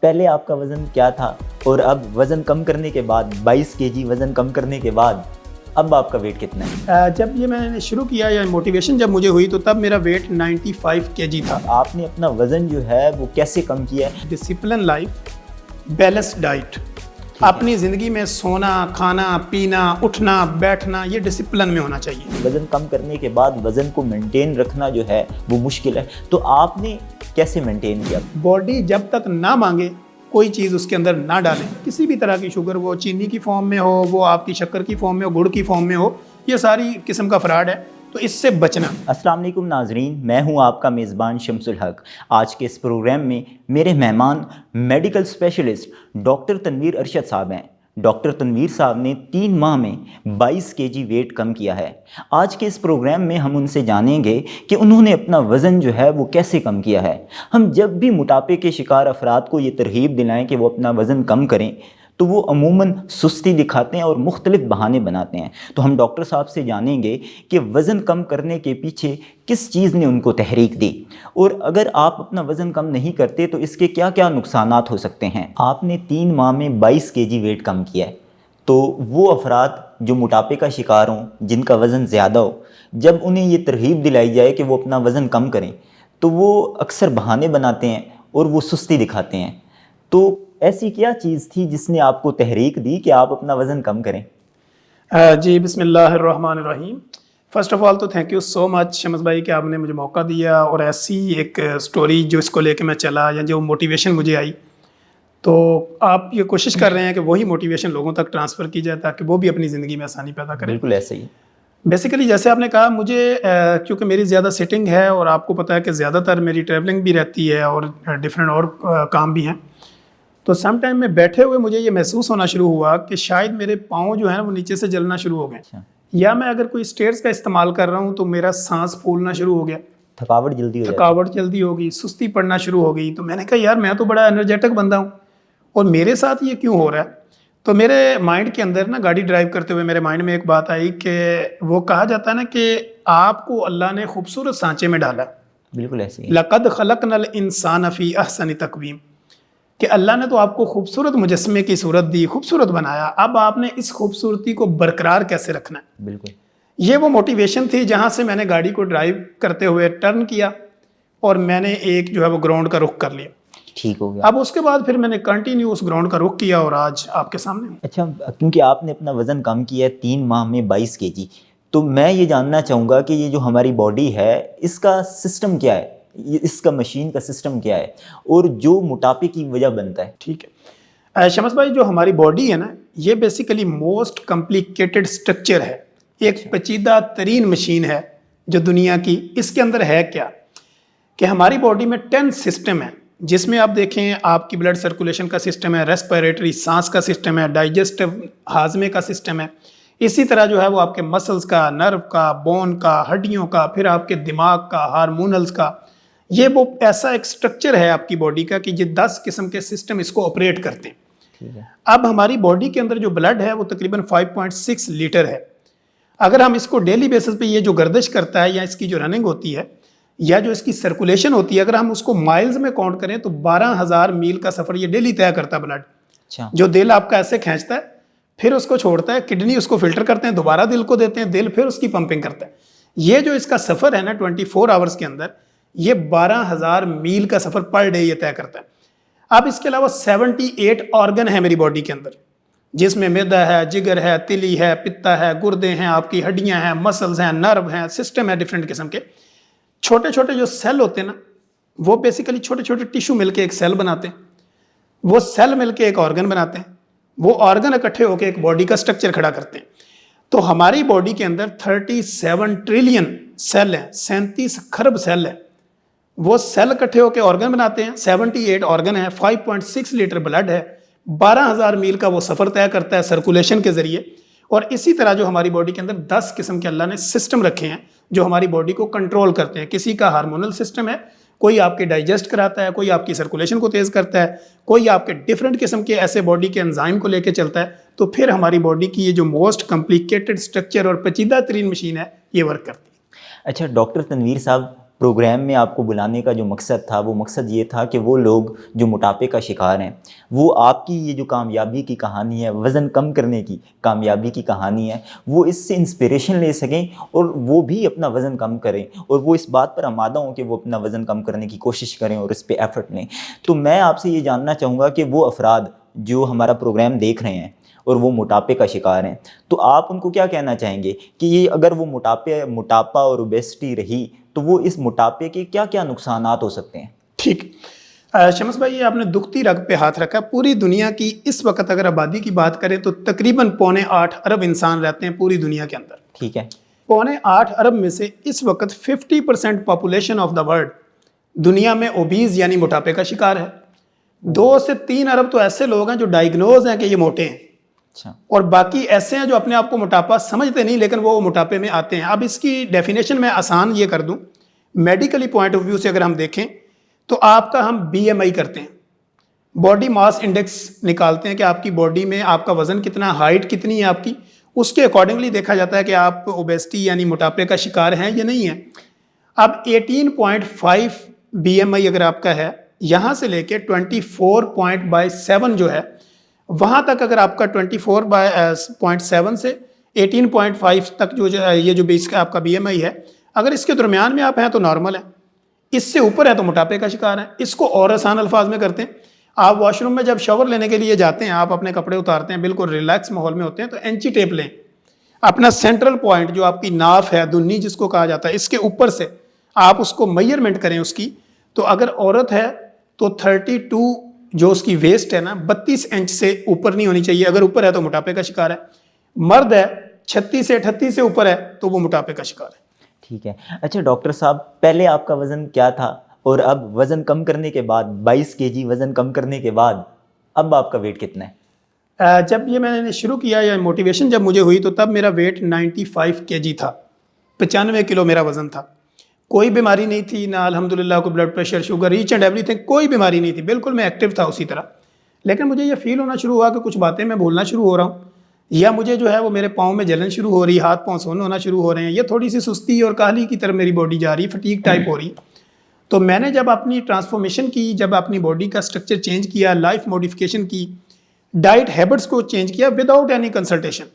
पहले आपका वज़न क्या था और अब वज़न कम करने के बाद 22 केजी वज़न कम करने के बाद अब आपका वेट कितना है? जब ये मैंने शुरू किया या मोटिवेशन जब मुझे हुई तो तब मेरा वेट 95 केजी था। आपने अपना वज़न जो है वो कैसे कम किया है? डिसिप्लिन लाइफ, बैलेंस्ड डाइट, अपनी ज़िंदगी में सोना, खाना, पीना, उठना, बैठना ये डिसिप्लिन में होना चाहिए। वज़न कम करने के बाद वज़न को मेंटेन रखना जो है वो मुश्किल है, तो आपने कैसे मेंटेन किया? बॉडी जब तक ना मांगे कोई चीज़ उसके अंदर ना डालें, किसी भी तरह की शुगर, वो चीनी की फॉर्म में हो, वो आपकी शक्कर की फॉर्म में हो, गुड़ की फॉर्म में हो, ये सारी किस्म का फ्रॉड है, तो इससे बचना। अस्सलाम वालेकुम नाजरीन, मैं हूं आपका मेज़बान शम्सुल हक। आज के इस प्रोग्राम में मेरे मेहमान medical specialist doctor Tanveer Arshad साहब हैं। डॉक्टर तनवीर साहब ने 3 माह में 22 केजी वेट कम किया है। आज के इस प्रोग्राम में हम उनसे जानेंगे कि उन्होंने अपना वज़न जो है वो कैसे कम किया है। हम जब भी मोटापे के शिकार अफराद को ये तरगीब दिलाएं कि वो अपना वज़न कम करें तो वो अमूमन सुस्ती दिखाते हैं और मुख्तलिफ बहाने बनाते हैं। तो हम डॉक्टर साहब से जानेंगे कि वज़न कम करने के पीछे किस चीज़ ने उनको तहरीक दी और अगर आप अपना वज़न कम नहीं करते तो इसके क्या क्या नुकसानात हो सकते हैं। आपने 3 माह में 22 केजी वेट कम किया है, तो वो अफराद जो मोटापे का शिकार हों, जिनका वज़न ज़्यादा हो, जब उन्हें ये तरगीब दिलाई जाए कि वो अपना वज़न कम करें तो वो अक्सर बहाने बनाते हैं और वो सुस्ती दिखाते हैं। तो ऐसी क्या चीज़ थी जिसने आपको तहरीक दी कि आप अपना वज़न कम करें? जी, बिस्मिल्लाहिर्रहमानिर्रहीम। फ़र्स्ट ऑफ़ ऑल तो thank you so much Shams भाई कि आपने मुझे मौका दिया और ऐसी एक स्टोरी जो इसको लेके मैं चला या जो मोटिवेशन मुझे आई, तो आप ये कोशिश कर रहे हैं कि वही मोटिवेशन लोगों तक ट्रांसफ़र की जाए ताकि वो भी अपनी ज़िंदगी में आसानी पैदा करें। बिल्कुल ऐसे ही। बेसिकली जैसे आपने कहा, मुझे क्योंकि मेरी ज़्यादा सिटिंग है और आपको पता है कि ज़्यादातर मेरी ट्रैवलिंग भी रहती है और डिफरेंट और काम भी हैं, तो सम टाइम में बैठे हुए मुझे ये महसूस होना शुरू हुआ कि शायद मेरे पाँव जो हैं वो नीचे से जलना शुरू हो गए। अच्छा। या मैं अगर कोई स्टेयर्स का इस्तेमाल कर रहा हूँ तो मेरा सांस फूलना शुरू हो गया, थकावट जल्दी हो जाती है। थकावट जल्दी हो गई, सुस्ती पड़ना शुरू हो गई। तो मैंने कहा यार, मैं तो बड़ा एनर्जेटिक बंदा हूँ और मेरे साथ ये क्यों हो रहा है। तो मेरे माइंड के अंदर ना, गाड़ी ड्राइव करते हुए मेरे माइंड में एक बात आई कि वो कहा जाता है ना कि आपको अल्लाह ने खूबसूरत सांचे में डाला। बिल्कुल ऐसे ही। लक़द खलक़नल इंसान फ़ी अहसनि तक़वीम, कि अल्लाह ने तो आपको खूबसूरत मुजस्मे की सूरत दी, खूबसूरत बनाया, अब आपने इस खूबसूरती को बरकरार कैसे रखना है। बिल्कुल। ये वो मोटिवेशन थी जहाँ से मैंने गाड़ी को ड्राइव करते हुए टर्न किया और मैंने एक जो है वो ग्राउंड का रुख कर लिया। ठीक हो गया। अब उसके बाद फिर मैंने कंटिन्यू उस ग्राउंड का रुख किया और आज आपके सामने हूँ। अच्छा, क्योंकि आपने अपना वज़न कम किया है 3 माह में 22 केजी, तो मैं ये जानना चाहूँगा कि ये जो हमारी बॉडी है इसका सिस्टम क्या है? इसका मशीन का सिस्टम क्या है और जो मोटापे की वजह बनता है? ठीक है शमस भाई, जो हमारी बॉडी है ना, ये बेसिकली मोस्ट कॉम्प्लिकेटेड स्ट्रक्चर है, एक पेचीदा तरीन मशीन है जो दुनिया की। इसके अंदर है क्या कि हमारी बॉडी में 10 सिस्टम है, जिसमें आप देखें आपकी ब्लड सर्कुलेशन का सिस्टम है, रेस्पिरेटरी सांस का सिस्टम है, डाइजेस्टिव हाजमे का सिस्टम है, इसी तरह जो है वो आपके मसल्स का, नर्व का, बोन का, हड्डियों का, फिर आपके दिमाग का, हार्मोनल्स का। ये वो ऐसा एक स्ट्रक्चर है आपकी बॉडी का कि ये 10 किस्म के सिस्टम इसको ऑपरेट करते हैं। ठीक है। अब हमारी बॉडी के अंदर जो ब्लड है वो तकरीबन 5.6 लीटर है। अगर हम इसको डेली बेसिस पे ये जो गर्दिश करता है या इसकी जो रनिंग होती है या जो इसकी सर्कुलेशन होती है, अगर हम उसको माइल्स में काउंट करें तो 12,000 मील का सफ़र ये डेली तय करता है ब्लड। अच्छा। जो दिल आपका ऐसे खींचता है, फिर उसको छोड़ता है, किडनी उसको फिल्टर करते हैं, दोबारा दिल को देते हैं, दिल फिर उसकी पंपिंग करता है। ये जो इसका सफ़र है ना 24 आवर्स के अंदर, ये 12,000 मील का सफ़र पर डे ये तय करता है। अब इसके अलावा 78 ऑर्गन है मेरी बॉडी के अंदर, जिसमें मैदा है, जिगर है, तिली है, पित्ता है, गुर्दे हैं, आपकी हड्डियां हैं, मसल्स हैं, नर्व हैं, सिस्टम है डिफरेंट किस्म के। छोटे छोटे जो सेल होते हैं ना, वो बेसिकली छोटे छोटे टिश्यू मिलके एक सेल बनाते हैं, वो सेल मिलके एक ऑर्गन बनाते हैं, वो ऑर्गन इकट्ठे होकर एक बॉडी का स्ट्रक्चर खड़ा करते हैं। तो हमारी बॉडी के अंदर 37 ट्रिलियन सेल हैं, 37 खरब सेल है। वो सेल इकट्ठे होकर ऑर्गन बनाते हैं, 78 ऑर्गन है, 5.6 लीटर ब्लड है, 12,000 मील का वो सफ़र तय करता है सर्कुलेशन के ज़रिए। और इसी तरह जो हमारी बॉडी के अंदर 10 किस्म के अल्लाह ने सिस्टम रखे हैं जो हमारी बॉडी को कंट्रोल करते हैं। किसी का हार्मोनल सिस्टम है, कोई आपके डाइजेस्ट कराता है, कोई आपकी सर्कुलेशन को तेज़ करता है, कोई आपके डिफरेंट किस्म के ऐसे बॉडी के एंजाइम को लेके चलता है। तो फिर हमारी बॉडी की ये जो मोस्ट कॉम्प्लिकेटेड स्ट्रक्चर और पेचीदा तरीन मशीन है, ये वर्क करती है। अच्छा डॉक्टर तनवीर साहब, प्रोग्राम में आपको बुलाने का जो मकसद था वो मकसद ये था कि वो लोग जो मोटापे का शिकार हैं, वो आपकी ये जो कामयाबी की कहानी है, वज़न कम करने की कामयाबी की कहानी है, वो इससे इंस्पिरेशन ले सकें और वो भी अपना वज़न कम करें और वो इस बात पर आमादा हों कि वो अपना वज़न कम करने की कोशिश करें और इस पे एफ़र्ट लें। तो मैं आपसे ये जानना चाहूँगा कि वो अफ़राद जो हमारा प्रोग्राम देख रहे हैं और वो मोटापे का शिकार हैं, तो आप उनको क्या कहना चाहेंगे कि ये अगर वो मोटापा और ओबेसिटी रही तो वो इस मोटापे के क्या-क्या नुकसानात हो सकते हैं? ठीक। शम्स भाई, ये आपने दुखती रग पे हाथ रखा। पूरी दुनिया की इस वक्त अगर आबादी की बात करें तो तकरीबन 8.25 अरब इंसान रहते हैं पूरी दुनिया के अंदर। ठीक है। 8.25 अरब में से इस वक्त 50% पॉपुलेशन ऑफ द वर्ल्ड दुनिया में ओबीज यानी मोटापे का शिकार है। 2 से 3 अरब तो ऐसे लोग हैं जो डायग्नोज हैं कि ये मोटे हैं, अच्छा। और बाकी ऐसे हैं जो अपने आप को मोटापा समझते नहीं लेकिन वो मोटापे में आते हैं। अब इसकी डेफिनेशन मैं आसान ये कर दूं, मेडिकली पॉइंट ऑफ व्यू से अगर हम देखें तो आपका हम बीएमआई करते हैं, बॉडी मास इंडेक्स निकालते हैं कि आपकी बॉडी में आपका वजन कितना, हाइट कितनी है आपकी, उसके अकॉर्डिंगली देखा जाता है कि आप ओबेसिटी यानी मोटापे का शिकार हैं या नहीं है। अब 18.5 बीएमआई अगर आपका है, यहाँ से लेके 24.7 जो है वहाँ तक अगर आपका 24.7 से 18.5 तक ये जो बेस का आपका बीएमआई है, अगर इसके दरमियान में आप हैं तो नॉर्मल है, इससे ऊपर है तो मोटापे का शिकार है। इसको और आसान अल्फाज में करते हैं, आप वॉशरूम में जब शावर लेने के लिए जाते हैं, आप अपने कपड़े उतारते हैं, बिल्कुल रिलैक्स माहौल में होते हैं, तो एंची टेप लें, अपना सेंट्रल पॉइंट जो आपकी नाफ है, दुन्नी जिसको कहा जाता है, इसके ऊपर से आप उसको मेजरमेंट करें उसकी। तो अगर औरत है तो 32 जो उसकी वेस्ट है ना 32 इंच से ऊपर नहीं होनी चाहिए, अगर ऊपर है तो मोटापे का शिकार है। मर्द है 36 से 38 से ऊपर है तो वो मोटापे का शिकार है। ठीक है। अच्छा डॉक्टर साहब, पहले आपका वज़न क्या था और अब वज़न कम करने के बाद 22 केजी वज़न कम करने के बाद अब आपका वेट कितना है? जब ये मैंने शुरू किया या मोटिवेशन जब मुझे हुई तो तब मेरा वेट 95 केजी था, 95 किलो मेरा वज़न था। कोई बीमारी नहीं थी ना, अल्हम्दुलिल्लाह कोई blood pressure, sugar, each and everything, कोई बीमारी नहीं थी, बिल्कुल मैं एक्टिव था उसी तरह। लेकिन मुझे ये फील होना शुरू हुआ कि कुछ बातें मैं भूलना शुरू हो रहा हूँ, या मुझे जो है वो मेरे पाँव में जलन शुरू हो रही, हाथ पाँव सोन होना शुरू हो रहे हैं, ये थोड़ी सी सुस्ती और काहली की तरफ मेरी बॉडी जा रही है, फटीक टाइप हो रही। तो मैंने जब अपनी ट्रांसफॉर्मेशन की, जब अपनी बॉडी का स्ट्रक्चर चेंज किया, लाइफ मॉडिफिकेशन की, डाइट हैबिट्स को चेंज किया विदाउट एनी कंसल्टेशन,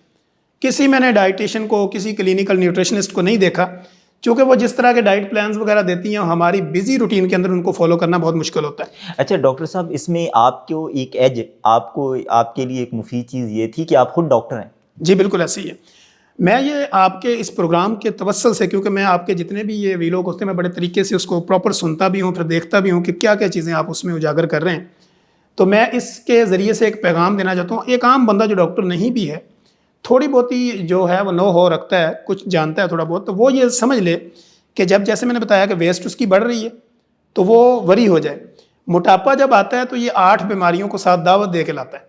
किसी मैंने डाइटिशियन को, किसी क्लिनिकल न्यूट्रिशनिस्ट को नहीं देखा, क्योंकि वो जिस तरह के डाइट प्लान्स वगैरह देती हैं हमारी बिजी रूटीन के अंदर उनको फॉलो करना बहुत मुश्किल होता है। अच्छा डॉक्टर साहब, इसमें आपको एक एज, आपको आपके लिए एक मुफीद चीज़ ये थी कि आप खुद डॉक्टर हैं। जी बिल्कुल ऐसे ही है। मैं ये आपके इस प्रोग्राम के तवस्सल से, क्योंकि मैं आपके जितने भी ये वीलॉग होते हैं मैं बड़े तरीके से उसको प्रॉपर सुनता भी हूँ, फिर देखता भी हूँ कि क्या क्या चीज़ें आप उसमें उजागर कर रहे हैं, तो मैं इसके ज़रिए से एक पैगाम देना चाहता हूँ। एक आम बंदा जो डॉक्टर नहीं भी है, थोड़ी बहुती जो है वो नो हो रखता है, कुछ जानता है थोड़ा बहुत, तो वो ये समझ ले कि जब, जैसे मैंने बताया कि वेस्ट उसकी बढ़ रही है तो वो वरी हो जाए। मोटापा जब आता है तो ये 8 बीमारियों को साथ दावत दे के लाता है।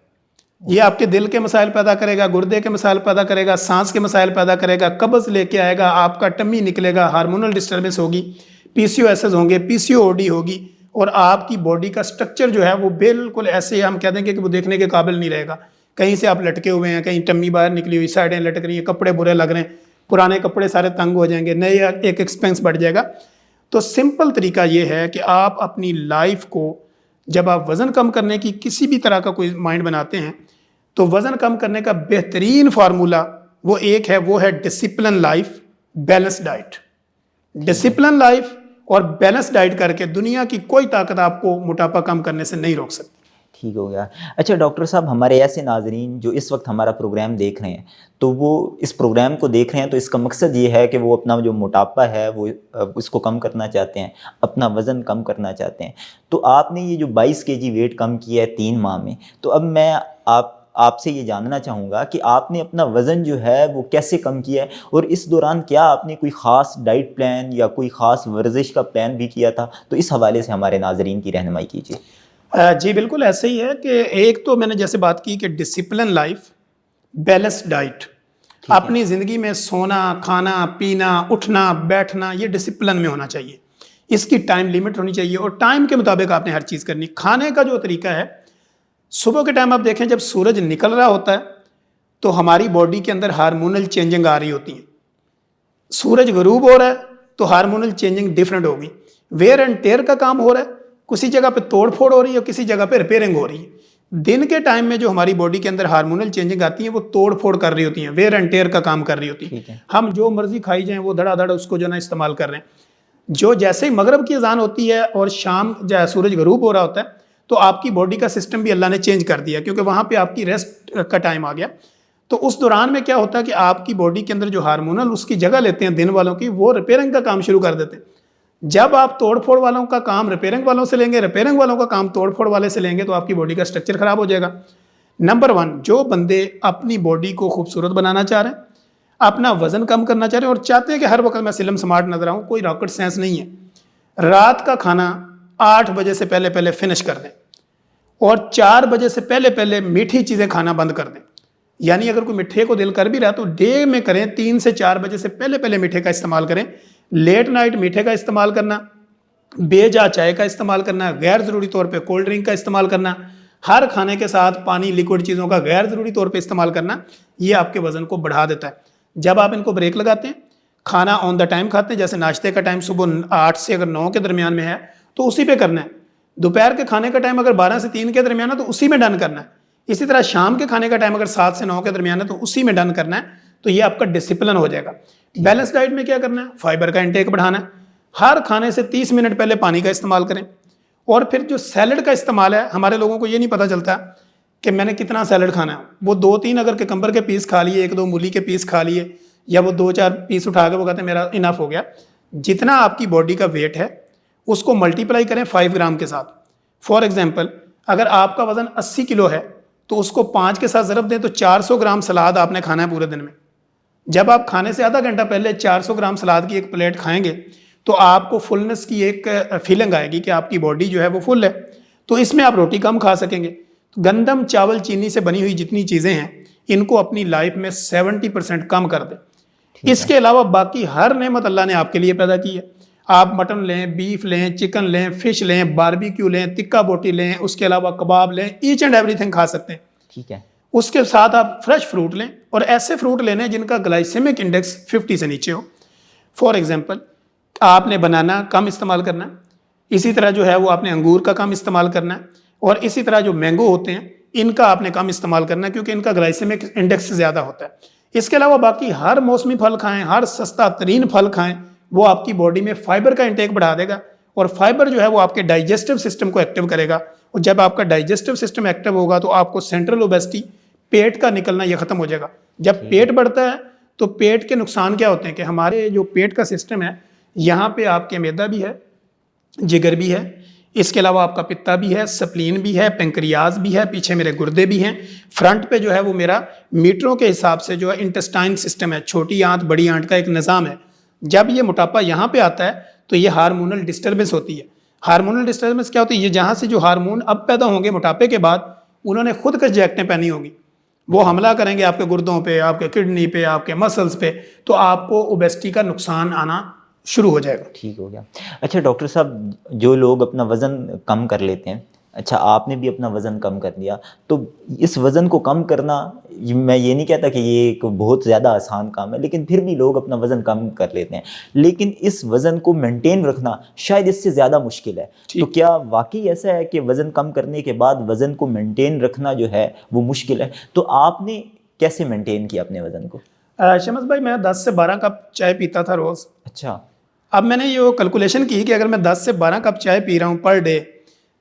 ये आपके दिल के मसाइल पैदा करेगा, गुर्दे के मसाइल पैदा करेगा, सांस के मसाइल पैदा करेगा, कब्ज़ लेके आएगा, आपका टम्मी निकलेगा, हार्मोनल डिस्टर्बेंस होगी, पीसीओएसएस होंगे, पीसीओडी होगी, और आपकी बॉडी का स्ट्रक्चर जो है वो बिल्कुल ऐसे हम कह देंगे कि वो देखने के काबिल नहीं रहेगा। कहीं से आप लटके हुए हैं, कहीं टम्मी बाहर निकली हुई, साइडें लटक रही हैं, कपड़े बुरे लग रहे हैं, पुराने कपड़े सारे तंग हो जाएंगे, नए एक एक्सपेंस बढ़ जाएगा। तो सिंपल तरीका ये है कि आप अपनी लाइफ को, जब आप वज़न कम करने की किसी भी तरह का कोई माइंड बनाते हैं, तो वज़न कम करने का बेहतरीन फार्मूला वो एक है, वो है discipline life, balance diet. Discipline life और बैलेंस डाइट करके दुनिया की कोई ताकत आपको मोटापा कम करने से नहीं रोक सकती। ठीक हो गया। अच्छा डॉक्टर साहब, हमारे ऐसे नाजरीन जो इस वक्त हमारा प्रोग्राम देख रहे हैं, तो वो इस प्रोग्राम को देख रहे हैं तो इसका मकसद ये है कि वो अपना जो मोटापा है वो उसको कम करना चाहते हैं, अपना वज़न कम करना चाहते हैं। तो आपने ये जो 22 केजी वेट कम किया है 3 माह में, तो अब मैं आपसे ये जानना चाहूँगा कि आपने अपना वज़न जो है वो कैसे कम किया है, और इस दौरान क्या आपने कोई ख़ास डाइट प्लान या कोई ख़ास वर्जिश का प्लान भी किया था? तो इस हवाले से हमारे नाजरीन की रहनुमाई कीजिए। जी बिल्कुल ऐसे ही है कि एक तो मैंने जैसे बात की कि डिसिप्लिन लाइफ, बैलेंस डाइट, अपनी ज़िंदगी में सोना, खाना, पीना, उठना, बैठना, ये डिसिप्लिन में होना चाहिए। इसकी टाइम लिमिट होनी चाहिए और टाइम के मुताबिक आपने हर चीज़ करनी। खाने का जो तरीका है, सुबह के टाइम आप देखें जब सूरज निकल रहा होता है तो हमारी बॉडी के अंदर हार्मोनल चेंजिंग आ रही होती है। सूरज गरूब हो रहा है तो हार्मोनल चेंजिंग डिफरेंट होगी। वेयर एंड टेयर का काम हो रहा है, किसी जगह पे तोड़ फोड़ हो रही है और किसी जगह पे रिपेयरिंग हो रही है। दिन के टाइम में जो हमारी बॉडी के अंदर हार्मोनल चेंजिंग आती है वो तोड़ फोड़ कर रही होती है, वेयर एंड टेयर का काम कर रही होती ठीक है। है। हम जो मर्जी खाई जाएं वो धड़ाधड़ उसको जो ना इस्तेमाल कर रहे हैं। जो जैसे ही मगरब की अजान होती है और शाम सूरज गरूब हो रहा होता है तो आपकी बॉडी का सिस्टम भी अल्लाह ने चेंज कर दिया, क्योंकि वहां पे आपकी रेस्ट का टाइम आ गया। तो उस दौरान में क्या होता है कि आपकी बॉडी के अंदर जो हार्मोनल उसकी जगह लेते हैं दिन वालों की, वो रिपेयरिंग का काम शुरू कर देते हैं। जब आप तोड़फोड़ वालों का काम रिपेयरिंग वालों से लेंगे, रिपेयरिंग वालों का काम तोड़फोड़ वाले से लेंगे, तो आपकी बॉडी का स्ट्रक्चर खराब हो जाएगा। नंबर 1, जो बंदे अपनी बॉडी को खूबसूरत बनाना चाह रहे हैं, अपना वजन कम करना चाह रहे हैं और चाहते हैं कि हर वक्त मैं स्लिम स्मार्ट नजर आऊं, कोई रॉकेट साइंस नहीं है। रात का खाना 8 बजे से पहले पहले फिनिश कर दें और 4 बजे से पहले पहले मीठी चीज़ें खाना बंद कर दें। यानी अगर कोई मिठे को दिल कर भी रहा तो डे में करें, 3 से 4 बजे से पहले पहले मीठे का इस्तेमाल करें। लेट नाइट मीठे का इस्तेमाल करना, बेजा चाय का इस्तेमाल करना, गैर ज़रूरी तौर पे कोल्ड ड्रिंक का इस्तेमाल करना, हर खाने के साथ पानी लिक्विड चीज़ों का गैर ज़रूरी तौर पे इस्तेमाल करना, ये आपके वज़न को बढ़ा देता है। जब आप इनको ब्रेक लगाते हैं, खाना ऑन द टाइम खाते हैं, जैसे नाश्ते का टाइम सुबह 8 से अगर 9 के दरमियान में है तो उसी पे करना है। दोपहर के खाने का टाइम अगर 12 से 3 के दरमियान है तो उसी में डन करना है। इसी तरह शाम के खाने का टाइम अगर 7 से 9 के दरमियान है तो उसी में डन करना है। तो ये आपका डिसिप्लिन हो जाएगा। बैलेंस डाइट में क्या करना है, फाइबर का इंटेक बढ़ाना है। हर खाने से 30 मिनट पहले पानी का इस्तेमाल करें। और फिर जो सैलड का इस्तेमाल है, हमारे लोगों को ये नहीं पता चलता कि मैंने कितना सैलड खाना है। वो 2-3 अगर किकम्बर के पीस खा लिए, 1-2 मूली के पीस खा लिए, या वो 2-4 पीस उठा के वो कहते हैं मेरा इनफ हो गया। जितना आपकी बॉडी का वेट है उसको मल्टीप्लाई करें 5 ग्राम के साथ। फॉर एग्जाम्पल, अगर आपका वजन 80 किलो है तो उसको 5 के साथ ज़रब दें तो 400 ग्राम सलाद आपने खाना है पूरे दिन में। जब आप खाने से आधा घंटा पहले 400 ग्राम सलाद की एक प्लेट खाएंगे तो आपको फुलनेस की एक फीलिंग आएगी कि आपकी बॉडी जो है वो फुल है। तो इसमें आप रोटी कम खा सकेंगे। गंदम, चावल, चीनी से बनी हुई जितनी चीज़ें हैं इनको अपनी लाइफ में 70% कम कर दें। इसके अलावा बाकी हर नेमत अल्लाह ने आपके लिए पैदा की है। आप मटन लें, बीफ लें, चिकन लें, फिश लें, बारबेक्यू लें, तिक्का बोटी लें, उसके अलावा कबाब लें, ईच एंड एवरीथिंग खा सकते हैं। ठीक है। उसके साथ आप फ्रेश फ्रूट लें और ऐसे फ्रूट लेने जिनका ग्लाइसेमिक इंडेक्स 50 से नीचे हो। फॉर एग्जांपल, आपने बनाना कम इस्तेमाल करना है, इसी तरह जो है वो आपने अंगूर का कम इस्तेमाल करना है, और इसी तरह जो मैंगो होते हैं इनका आपने कम इस्तेमाल करना है क्योंकि इनका ग्लाइसेमिक इंडेक्स ज़्यादा होता है। इसके अलावा बाकी हर मौसमी फल खाएं, हर सस्ता तरीन फल खाएं, वो आपकी बॉडी में फाइबर का इंटेक बढ़ा देगा। और फाइबर जो है वो आपके डाइजेस्टिव सिस्टम को एक्टिव करेगा, और जब आपका डाइजेस्टिव सिस्टम एक्टिव होगा तो आपको सेंट्रल ओबेसिटी, पेट का निकलना, ये खत्म हो जाएगा। जब पेट बढ़ता है तो पेट के नुकसान क्या होते हैं कि हमारे जो पेट का सिस्टम है, यहाँ पे आपके मैदा भी है, जिगर भी है, इसके अलावा आपका पित्ता भी है, स्प्लीन भी है, पेंक्रियाज भी है, पीछे मेरे गुर्दे भी हैं, फ्रंट पे जो है वो मेरा मीटरों के हिसाब से जो है इंटेस्टाइन सिस्टम है, छोटी आंत बड़ी आंत का एक निज़ाम है। जब ये मोटापा यहाँ पे आता है तो ये हार्मोनल डिस्टर्बेंस होती है। हार्मोनल डिस्टर्बेंस क्या होती है, ये जहाँ से जो हार्मोन अब पैदा होंगे मोटापे के बाद, उन्होंने खुद कुछ जैकेटें पहनी होगी, वो हमला करेंगे आपके गुर्दों पे, आपके किडनी पे, आपके मसल्स पे, तो आपको ओबेसिटी का नुकसान आना शुरू हो जाएगा। ठीक हो गया। अच्छा डॉक्टर साहब, जो लोग अपना वज़न कम कर लेते हैं, अच्छा आपने भी अपना वज़न कम कर लिया, तो इस वज़न को कम करना, मैं ये नहीं कहता कि ये एक बहुत ज़्यादा आसान काम है, लेकिन फिर भी लोग अपना वज़न कम कर लेते हैं, लेकिन इस वज़न को मेंटेन रखना शायद इससे ज़्यादा मुश्किल है। तो क्या वाकई ऐसा है कि वज़न कम करने के बाद वज़न को मेंटेन रखना जो है वो मुश्किल है? तो आपने कैसे मेंटेन किया अपने वज़न को? शमस भाई, मैं 10 से 12 कप चाय पीता था रोज़। अच्छा। अब मैंने ये कैलकुलेशन की कि अगर मैं 10 से 12 कप चाय पी रहा हूँ पर डे,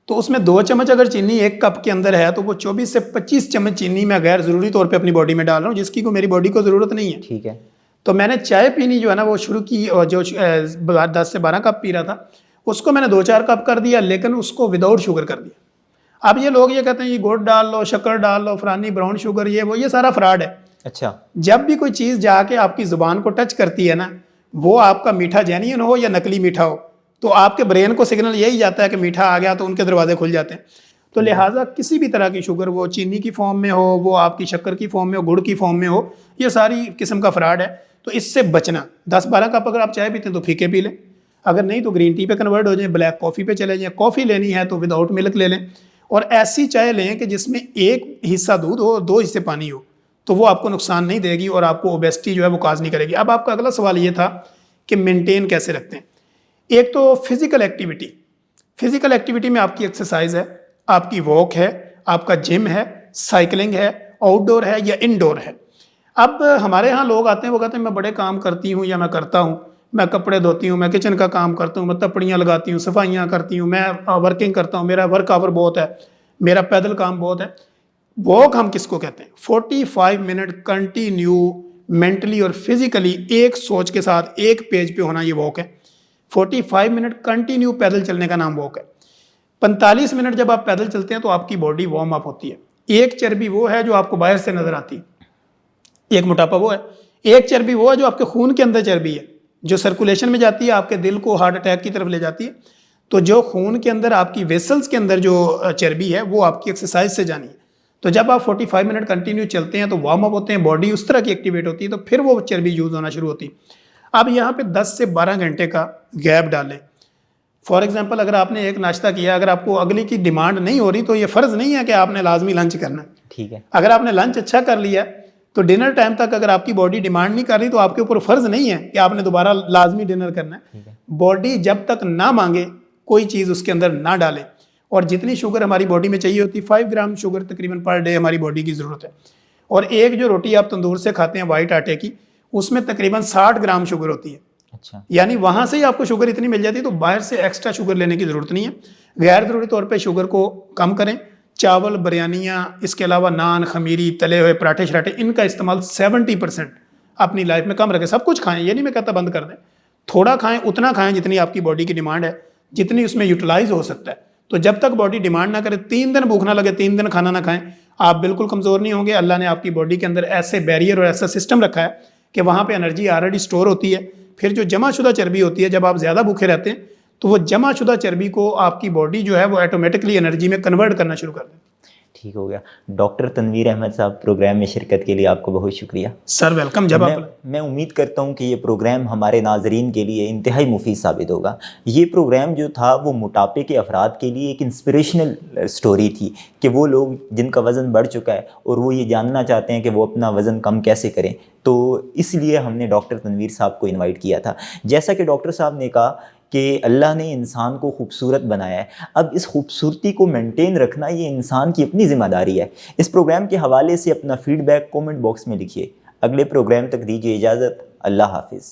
तो उसमें 2 चम्मच अगर चीनी 1 कप के अंदर है तो वो 24 से 25 चम्मच चीनी मैं गैर ज़रूरी तौर पे अपनी बॉडी में डाल रहा हूँ, जिसकी को मेरी बॉडी को ज़रूरत नहीं है। ठीक है। तो मैंने चाय पीनी जो है ना वो शुरू की, और जो 10 से 12 कप पी रहा था उसको मैंने 2-4 कप कर दिया, लेकिन उसको विदाउट शुगर कर दिया। अब ये लोग ये कहते हैं ये गुड़ डाल लो, शक्कर डाल लो, फलानी ब्राउन शुगर, ये सारा फ्रॉड है। अच्छा। जब भी कोई चीज़ जाके आपकी ज़ुबान को टच करती है ना, वो आपका मीठा जेन्युइन हो या नकली मीठा हो, तो आपके ब्रेन को सिग्नल यही जाता है कि मीठा आ गया, तो उनके दरवाजे खुल जाते हैं। तो लिहाजा किसी भी तरह की शुगर, वो चीनी की फॉर्म में हो, वो आपकी शक्कर की फॉर्म में हो, गुड़ की फॉर्म में हो, ये सारी किस्म का फ्रॉड है। तो इससे बचना, 10-12 कप अगर आप चाय पीते हैं तो फीके पी लें, अगर नहीं तो ग्रीन टी पे कन्वर्ट हो जाए, ब्लैक कॉफ़ी पे चले जाएं, कॉफ़ी लेनी है तो विदाउट मिल्क ले लें, और ऐसी चाय लें कि जिसमें 1 हिस्सा दूध हो, 2 हिस्से पानी हो, तो वो आपको नुकसान नहीं देगी और आपको ओबेसिटी जो है वो काज नहीं करेगी। अब आपका अगला सवाल ये था कि मेंटेन कैसे रखते हैं। एक तो फिजिकल एक्टिविटी, फिजिकल एक्टिविटी में आपकी एक्सरसाइज है, आपकी वॉक है, आपका जिम है, साइकिलिंग है, आउटडोर है या इनडोर है। अब हमारे यहाँ लोग आते हैं, वो कहते हैं मैं बड़े काम करती हूँ या मैं करता हूँ, मैं कपड़े धोती हूँ, मैं किचन का काम करता हूँ, मैं तपड़ियाँ लगाती हूँ, सफाइयाँ करती हूँ, मैं वर्किंग करता हूँ, मेरा वर्क आवर बहुत है, मेरा पैदल काम बहुत है। वॉक हम किसको कहते हैं? 45 मिनट कंटिन्यू मेंटली और फिजिकली एक सोच के साथ एक पेज पे होना, ये वॉक है। 45 मिनट कंटिन्यू पैदल चलने का नाम वॉक है। 45 मिनट जब आप पैदल चलते हैं तो आपकी बॉडी वार्म अप होती है। एक चर्बी वो है जो आपको बाहर से नजर आती है, एक मोटापा वो है। एक चर्बी वो है जो आपके खून के अंदर चर्बी है, जो सर्कुलेशन में जाती है, आपके दिल को हार्ट अटैक की तरफ ले जाती है। तो जो खून के अंदर आपकी वेसल्स के अंदर जो चर्बी है वो आपकी एक्सरसाइज से जानी है। तो जब आप 45 मिनट कंटिन्यू चलते हैं तो वार्म अप होते हैं, बॉडी उस तरह की एक्टिवेट होती है, तो फिर वो चर्बी यूज होना शुरू होती है। अब यहाँ पे 10 से 12 घंटे का गैप डालें। फॉर एग्जाम्पल, अगर आपने एक नाश्ता किया, अगर आपको अगली की डिमांड नहीं हो रही तो ये फ़र्ज़ नहीं है कि आपने लाजमी लंच करना है। ठीक है। अगर आपने लंच अच्छा कर लिया तो डिनर टाइम तक अगर आपकी बॉडी डिमांड नहीं कर रही तो आपके ऊपर फ़र्ज़ नहीं है कि आपने दोबारा लाजमी डिनर करना है। बॉडी जब तक ना मांगे कोई चीज़ उसके अंदर ना डाले। और जितनी शुगर हमारी बॉडी में चाहिए होती है, 5 ग्राम शुगर तकरीबन पर डे हमारी बॉडी की ज़रूरत है। और एक जो रोटी आप तंदूर से खाते हैं वाइट आटे की, उसमें तकरीबन 60 ग्राम शुगर होती है। अच्छा। यानी वहां से ही आपको शुगर इतनी मिल जाती है, तो बाहर से एक्स्ट्रा शुगर लेने की जरूरत नहीं है। गैर जरूरी तौर पे शुगर को कम करें। चावल, बिरयानियाँ, इसके अलावा नान, खमीरी, तले हुए पराठे शराठे, इनका इस्तेमाल 70% अपनी लाइफ में कम रखें। सब कुछ खाएं, ये नहीं मैं कहता बंद कर दें, थोड़ा खाएं, उतना खाएं जितनी आपकी बॉडी की डिमांड है, जितनी उसमें यूटिलाइज हो सकता है। तो जब तक बॉडी डिमांड ना करे, 3 दिन भूख ना लगे, 3 दिन खाना ना खाएं, आप बिल्कुल कमज़ोर नहीं होंगे। अल्लाह ने आपकी बॉडी के अंदर ऐसे बैरियर और ऐसा सिस्टम रखा है कि वहाँ पे एनर्जी ऑलरेडी स्टोर होती है। फिर जो जमाशुदा चर्बी होती है, जब आप ज़्यादा भूखे रहते हैं तो वो जमाशुदा चर्बी को आपकी बॉडी जो है वो ऑटोमेटिकली एनर्जी में कन्वर्ट करना शुरू कर देती है। ठीक हो गया। डॉक्टर तनवीर अहमद साहब, प्रोग्राम में शिरकत के लिए आपको बहुत शुक्रिया। Sir welcome. जब आप मैं उम्मीद करता हूं कि ये प्रोग्राम हमारे नाजरीन के लिए इंतहाई मुफीद साबित होगा। ये प्रोग्राम जो था वो मोटापे के अफराद के लिए एक इंस्पिरेशनल स्टोरी थी कि वो लोग जिनका वज़न बढ़ चुका है और वो ये जानना चाहते हैं कि वो अपना वज़न कम कैसे करें, तो इसलिए हमने डॉक्टर तनवीर साहब को इनवाइट किया था। जैसा कि डॉक्टर साहब ने कहा कि अल्लाह ने इंसान को खूबसूरत बनाया है, अब इस खूबसूरती को मेंटेन रखना ये इंसान की अपनी ज़िम्मेदारी है। इस प्रोग्राम के हवाले से अपना फीडबैक कमेंट बॉक्स में लिखिए। अगले प्रोग्राम तक दीजिए इजाज़त। अल्लाह हाफिज़।